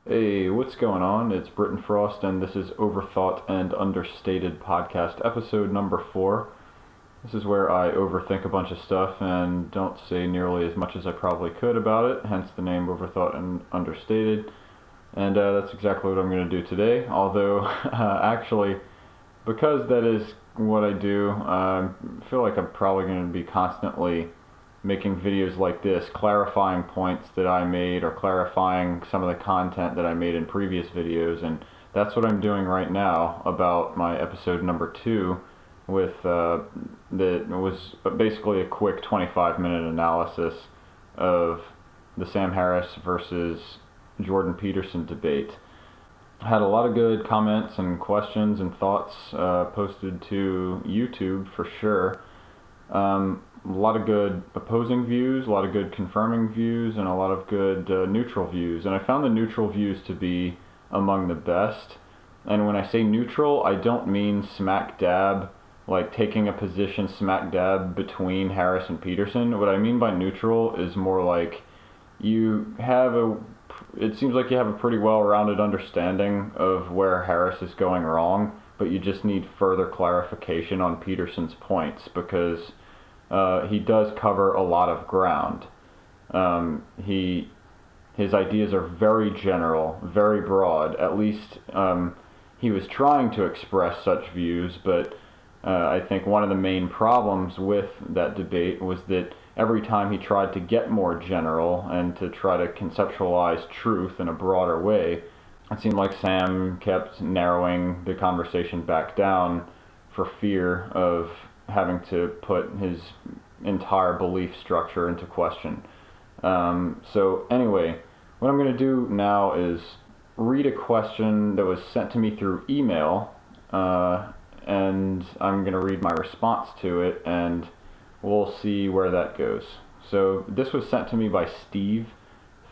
Hey, what's going on? It's Britton Frost, and this is Overthought and Understated podcast episode number 4. This is where I overthink a bunch of stuff and don't say nearly as much as I probably could about it, hence the name Overthought and Understated. And that's exactly what I'm going to do today, although actually, because that is what I do, I feel like I'm probably going to be constantly making videos like this, clarifying points that I made or clarifying some of the content that I made in previous videos, and that's what I'm doing right now about my episode number 2 with that was basically a quick 25-minute analysis of the Sam Harris versus Jordan Peterson debate. I had a lot of good comments and questions and thoughts posted to YouTube for sure. A lot of good opposing views, a lot of good confirming views, and a lot of good neutral views. And I found the neutral views to be among the best. And when I say neutral, I don't mean smack dab, like taking a position smack dab between Harris and Peterson. What I mean by neutral is more like it seems like you have a pretty well-rounded understanding of where Harris is going wrong, but you just need further clarification on Peterson's points because he does cover a lot of ground. His ideas are very general, very broad. At least he was trying to express such views, but I think one of the main problems with that debate was that every time he tried to get more general and to try to conceptualize truth in a broader way, it seemed like Sam kept narrowing the conversation back down for fear of having to put his entire belief structure into question. So anyway, what I'm going to do now is read a question that was sent to me through email, and I'm going to read my response to it, and we'll see where that goes. So this was sent to me by Steve.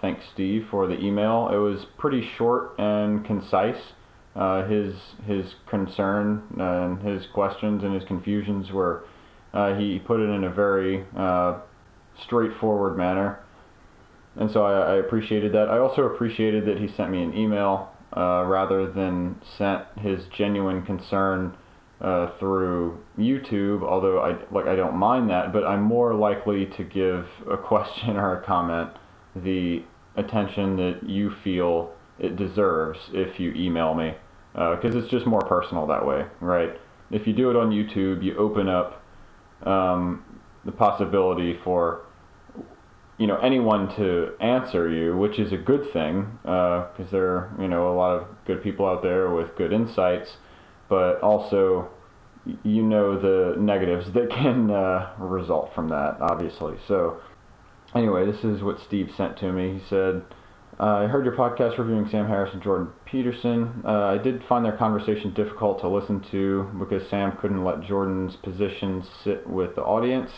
Thanks, Steve, for the email. It was pretty short and concise. His concern and his questions and his confusions were, he put it in a very straightforward manner, and so I appreciated that. I also appreciated that he sent me an email rather than sent his genuine concern through YouTube, although I don't mind that, but I'm more likely to give a question or a comment the attention that you feel it deserves if you email me, because it's just more personal that way, right? If you do it on YouTube, you open up the possibility for anyone to answer you, which is a good thing, because there are a lot of good people out there with good insights, but also the negatives that can result from that, obviously. So anyway, this is what Steve sent to me. He said, I heard your podcast reviewing Sam Harris and Jordan Peterson. I did find their conversation difficult to listen to because Sam couldn't let Jordan's position sit with the audience.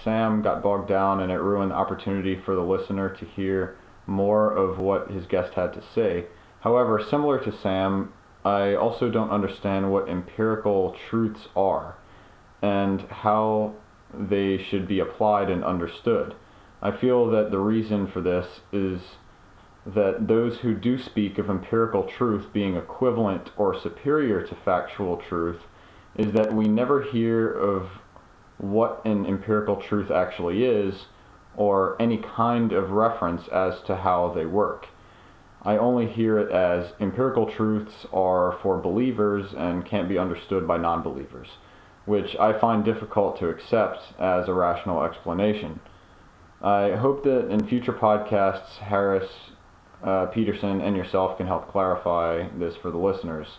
Sam got bogged down and it ruined the opportunity for the listener to hear more of what his guest had to say. However, similar to Sam, I also don't understand what empirical truths are and how they should be applied and understood. I feel that the reason for this is that those who do speak of empirical truth being equivalent or superior to factual truth is that we never hear of what an empirical truth actually is or any kind of reference as to how they work. I only hear it as empirical truths are for believers and can't be understood by non-believers, which I find difficult to accept as a rational explanation. I hope that in future podcasts, Harris, Peterson, and yourself can help clarify this for the listeners.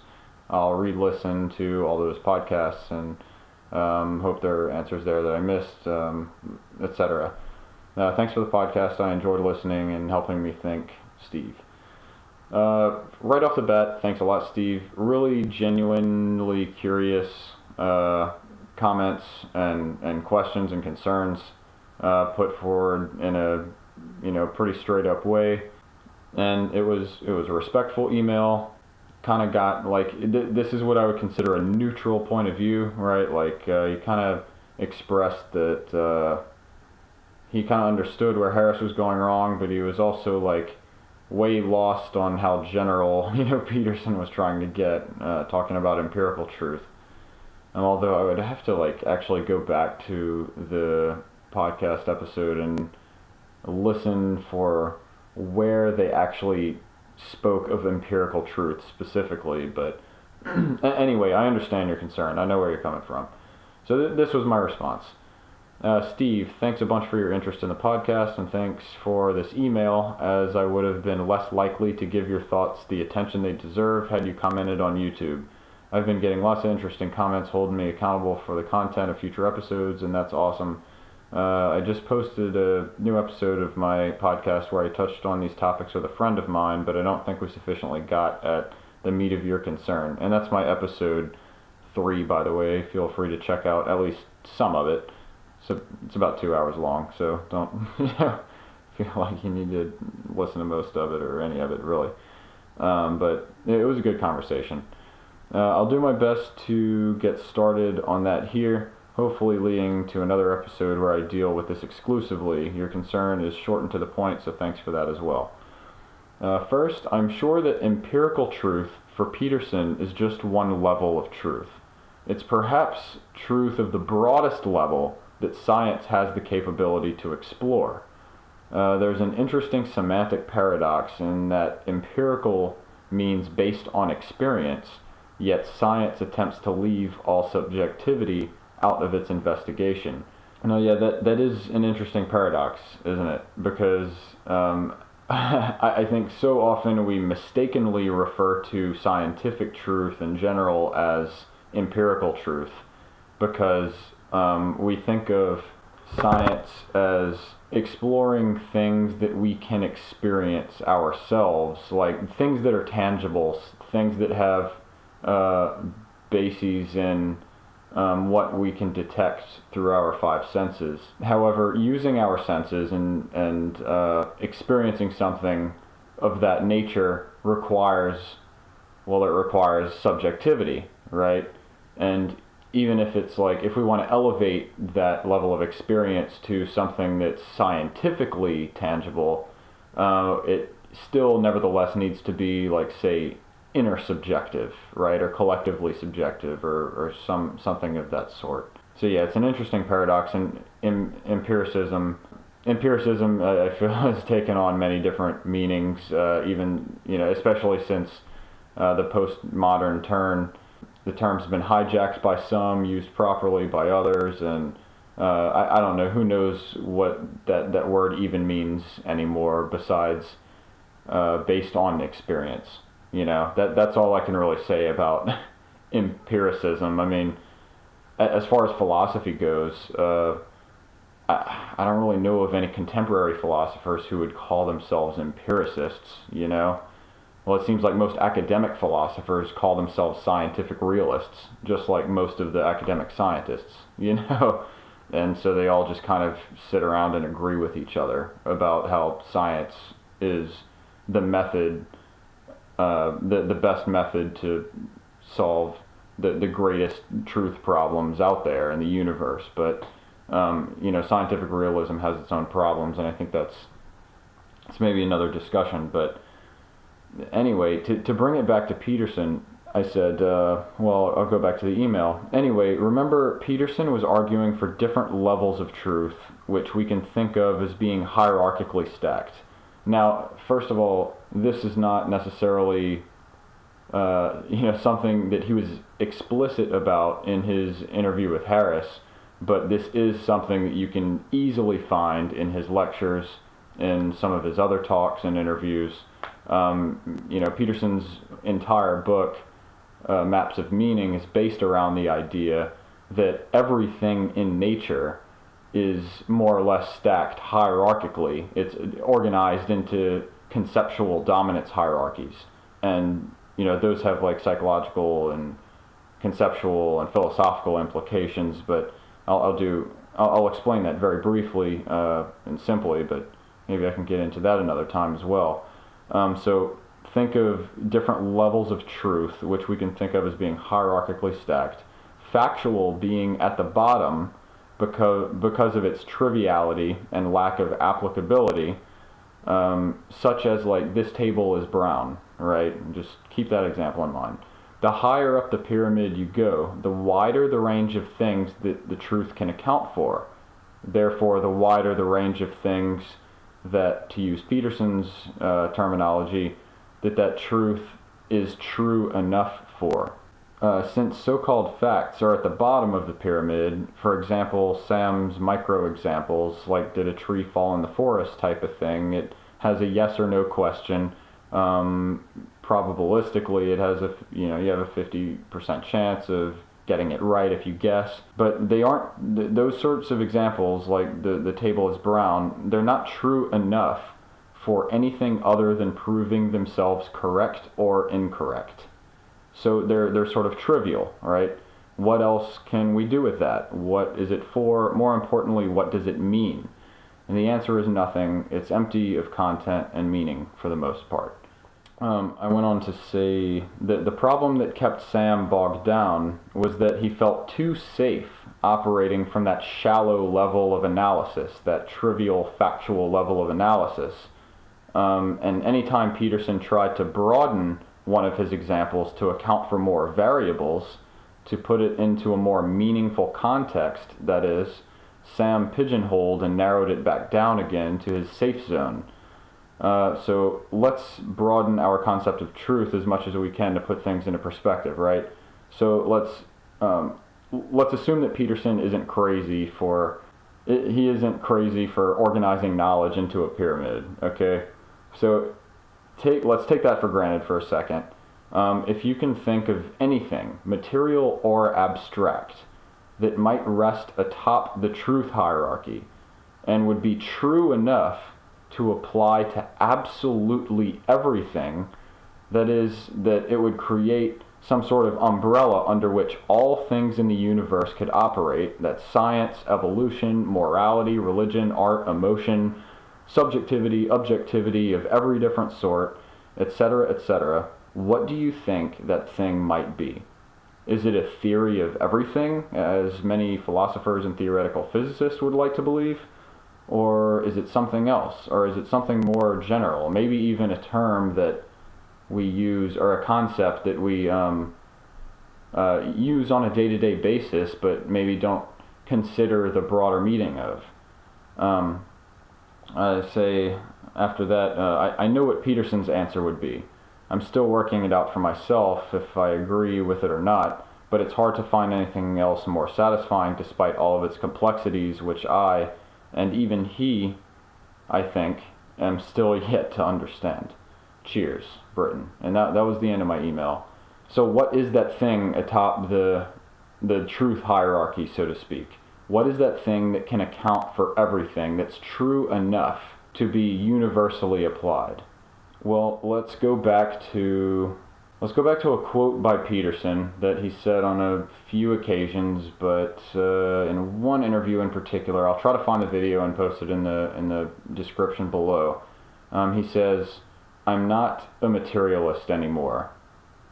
I'll re-listen to all those podcasts and hope there are answers there that I missed, etc. Thanks for the podcast. I enjoyed listening and helping me think, Steve. Right off the bat, thanks a lot, Steve. Really genuinely curious comments and questions and concerns put forward in a pretty straight up way. And it was a respectful email. Kind of got this is what I would consider a neutral point of view, right? He kind of expressed that he kind of understood where Harris was going wrong, but he was also way lost on how general, Peterson was trying to get, talking about empirical truth. Although I would have to actually go back to the podcast episode and listen for where they actually spoke of empirical truth specifically. But anyway, I understand your concern. I know where you're coming from. So this was my response. Steve, thanks a bunch for your interest in the podcast, and thanks for this email, as I would have been less likely to give your thoughts the attention they deserve had you commented on YouTube. I've been getting lots of interesting comments holding me accountable for the content of future episodes, and that's awesome. I just posted a new episode of my podcast where I touched on these topics with a friend of mine, but I don't think we sufficiently got at the meat of your concern. And that's my episode 3, by the way. Feel free to check out at least some of it. So it's about 2 hours long, so don't feel like you need to listen to most of it or any of it, really. But it was a good conversation. I'll do my best to get started on that here, hopefully leading to another episode where I deal with this exclusively. Your concern is short and to the point, so thanks for that as well. First, I'm sure that empirical truth for Peterson is just one level of truth. It's perhaps truth of the broadest level that science has the capability to explore. There's an interesting semantic paradox in that empirical means based on experience, yet science attempts to leave all subjectivity out of its investigation. Now, yeah, that is an interesting paradox, isn't it? Because I think so often we mistakenly refer to scientific truth in general as empirical truth, because we think of science as exploring things that we can experience ourselves, like things that are tangible, things that have bases in what we can detect through our 5 senses. However, using our senses and experiencing something of that nature requires subjectivity, right? And even if it's if we want to elevate that level of experience to something that's scientifically tangible, it still nevertheless needs to be say intersubjective, right, or collectively subjective, or something of that sort. So yeah, it's an interesting paradox, and empiricism I feel has taken on many different meanings, even especially since the postmodern turn. The term's been hijacked by some, used properly by others, and I don't know, who knows what that word even means anymore besides based on experience. That's all I can really say about empiricism. I mean, as far as philosophy goes, I don't really know of any contemporary philosophers who would call themselves empiricists, Well, it seems like most academic philosophers call themselves scientific realists, just like most of the academic scientists, And so they all just kind of sit around and agree with each other about how science is the method, the best method to solve the greatest truth problems out there in the universe. But, scientific realism has its own problems, and I think it's maybe another discussion. But anyway, to bring it back to Peterson, I said, I'll go back to the email. Anyway, remember, Peterson was arguing for different levels of truth, which we can think of as being hierarchically stacked. Now, first of all, this is not necessarily, something that he was explicit about in his interview with Harris, but this is something that you can easily find in his lectures, in some of his other talks and interviews. Peterson's entire book, Maps of Meaning, is based around the idea that everything in nature is more or less stacked hierarchically. It's organized into conceptual dominance hierarchies, and those have psychological and conceptual and philosophical implications. But I'll explain that very briefly and simply, but maybe I can get into that another time as well. So think of different levels of truth, which we can think of as being hierarchically stacked. Factual being at the bottom because of its triviality and lack of applicability. such as like this table is brown, right? Just keep that example in mind. The higher up the pyramid you go, the wider the range of things that the truth can account for. Therefore, the wider the range of things that, to use Peterson's terminology, that truth is true enough for. Since so-called facts are at the bottom of the pyramid, for example, Sam's micro-examples, like did a tree fall in the forest type of thing, it has a yes or no question. Probabilistically, it has you have a 50% chance of getting it right if you guess. But they aren't, those sorts of examples, like the table is brown, they're not true enough for anything other than proving themselves correct or incorrect. So they're sort of trivial, right? What else can we do with that? What is it for? More importantly, what does it mean? And the answer is nothing. It's empty of content and meaning for the most part. I went on to say that the problem that kept Sam bogged down was that he felt too safe operating from that shallow level of analysis, that trivial, factual level of analysis. And anytime Peterson tried to broaden one of his examples to account for more variables, to put it into a more meaningful context, that is, Sam pigeonholed and narrowed it back down again to his safe zone. So let's broaden our concept of truth as much as we can to put things into perspective, right? So let's assume that Peterson isn't crazy for organizing knowledge into a pyramid, okay? So let's take that for granted for a second. If you can think of anything, material or abstract, that might rest atop the truth hierarchy and would be true enough to apply to absolutely everything, that is, that it would create some sort of umbrella under which all things in the universe could operate, that science, evolution, morality, religion, art, emotion, subjectivity, objectivity of every different sort, etc., etc., what do you think that thing might be? Is it a theory of everything, as many philosophers and theoretical physicists would like to believe? Or is it something else? Or is it something more general? Maybe even a term that we use, or a concept that we use on a day-to-day basis, but maybe don't consider the broader meaning of. I say after that, I know what Peterson's answer would be. I'm still working it out for myself if I agree with it or not, but it's hard to find anything else more satisfying despite all of its complexities, which I, and even he, I think, am still yet to understand. Cheers, Britain. And that was the end of my email. So what is that thing atop the truth hierarchy, so to speak? What is that thing that can account for everything, that's true enough to be universally applied? Well, let's go back to a quote by Peterson that he said on a few occasions, but in one interview in particular, I'll try to find the video and post it in the description below. He says, "I'm not a materialist anymore.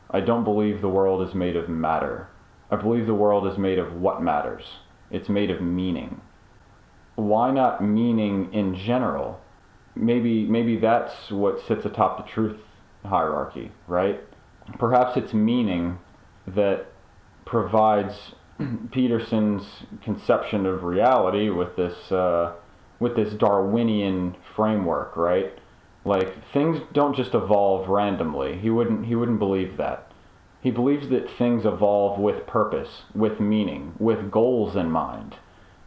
I don't believe the world is made of matter. I believe the world is made of what matters. It's made of meaning." Why not meaning in general? Maybe that's what sits atop the truth hierarchy, right? Perhaps it's meaning that provides Peterson's conception of reality with this Darwinian framework, right? Like, things don't just evolve randomly. He wouldn't believe that. He believes that things evolve with purpose, with meaning, with goals in mind.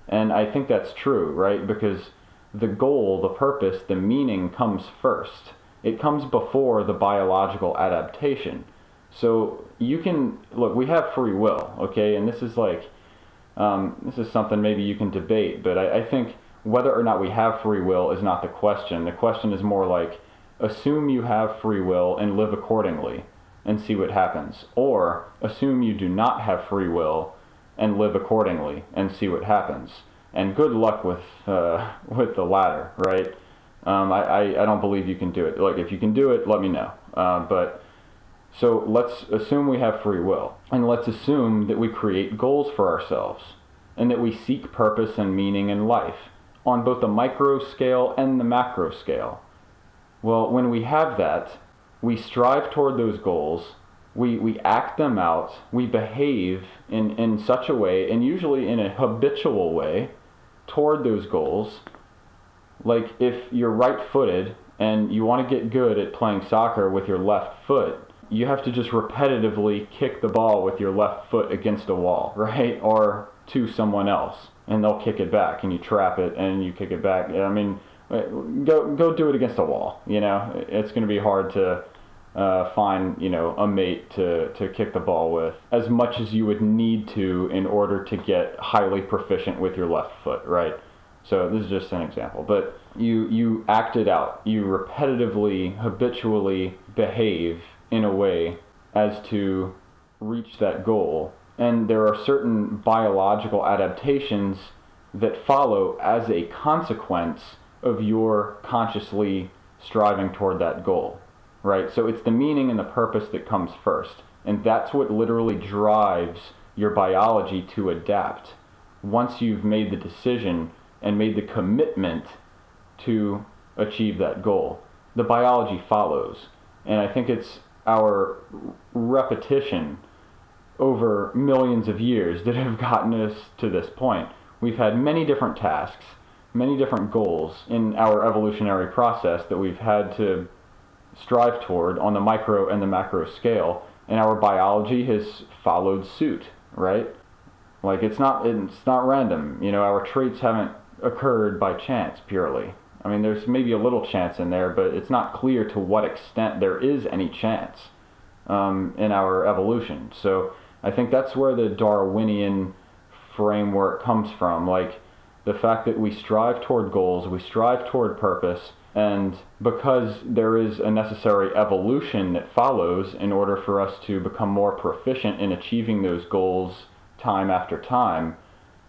And I think that's true, right? Because the goal, the purpose, the meaning comes first. It comes before the biological adaptation. So you can, look, we have free will, okay? And this is this is something maybe you can debate, but I think whether or not we have free will is not the question. The question is more like, assume you have free will and live accordingly and see what happens. Or assume you do not have free will and live accordingly and see what happens. And good luck with the latter, right? I don't believe you can do it. Like, if you can do it, let me know. So let's assume we have free will, and let's assume that we create goals for ourselves, and that we seek purpose and meaning in life, on both the micro scale and the macro scale. Well, when we have that, we strive toward those goals, we act them out, we behave in such a way, and usually in a habitual way, toward those goals. Like if you're right-footed and you want to get good at playing soccer with your left foot, you have to just repetitively kick the ball with your left foot against a wall, right? Or to someone else, and they'll kick it back, and you trap it, and you kick it back. I mean, go do it against a wall. It's going to be hard to find a mate to kick the ball with as much as you would need to in order to get highly proficient with your left foot, right? So this is just an example, but you act it out. You repetitively, habitually behave in a way as to reach that goal. And there are certain biological adaptations that follow as a consequence of your consciously striving toward that goal, right? So it's the meaning and the purpose that comes first. And that's what literally drives your biology to adapt. Once you've made the decision and made the commitment to achieve that goal, the biology follows. And I think it's our repetition over millions of years that have gotten us to this point. We've had many different tasks, many different goals in our evolutionary process that we've had to strive toward on the micro and the macro scale, and our biology has followed suit, right? Like it's not random. Our traits haven't occurred by chance purely. I mean, there's maybe a little chance in there, but it's not clear to what extent there is any chance in our evolution. So I think that's where the Darwinian framework comes from. Like the fact that we strive toward goals, we strive toward purpose, and because there is a necessary evolution that follows in order for us to become more proficient in achieving those goals time after time,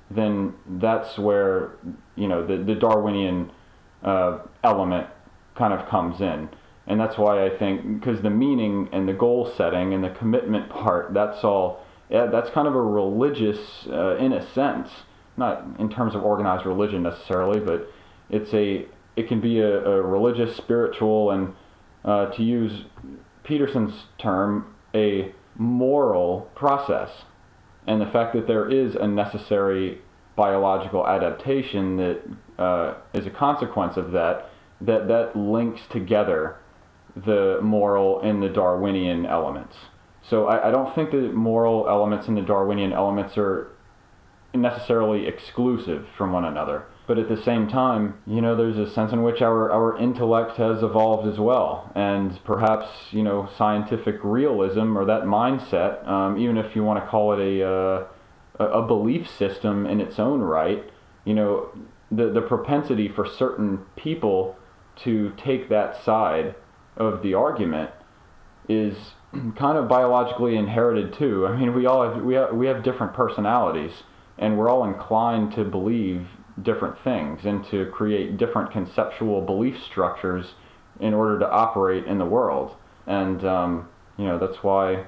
then that's where the Darwinian element kind of comes in. And that's why I think, because the meaning and the goal setting and the commitment part, that's kind of a religious, in a sense, not in terms of organized religion necessarily, but it can be a religious, spiritual, and to use Peterson's term, a moral process. And the fact that there is a necessary biological adaptation that is a consequence of that links together the moral and the Darwinian elements. So I don't think the moral elements and the Darwinian elements are necessarily exclusive from one another. But at the same time, there's a sense in which our intellect has evolved as well. And perhaps, scientific realism or that mindset, even if you want to call it a belief system in its own right, the propensity for certain people to take that side of the argument is kind of biologically inherited too. I mean, we have different personalities, and we're all inclined to believe different things and to create different conceptual belief structures in order to operate in the world. And that's why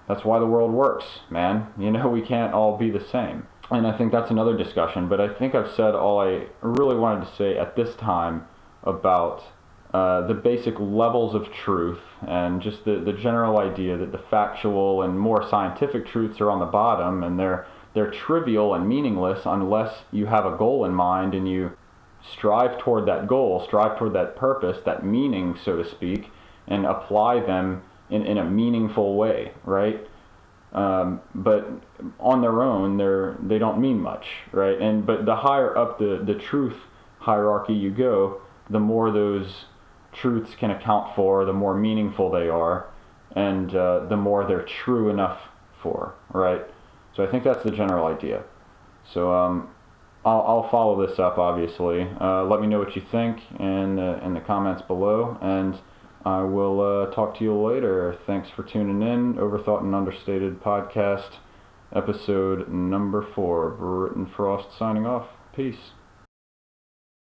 the world works, man. We can't all be the same. And I think that's another discussion, but I think I've said all I really wanted to say at this time about the basic levels of truth and just the general idea that the factual and more scientific truths are on the bottom, and they're trivial and meaningless unless you have a goal in mind and you strive toward that goal, strive toward that purpose, that meaning, so to speak, and apply them in a meaningful way, right? But on their own, they don't mean much, right? But the higher up the truth hierarchy you go, the more those truths can account for, the more meaningful they are, and the more they're true enough for, right? So I think that's the general idea. So I'll follow this up, obviously. Let me know what you think in the comments below, and I will talk to you later. Thanks for tuning in. Overthought and Understated Podcast, episode number 4. Britton Frost signing off. Peace.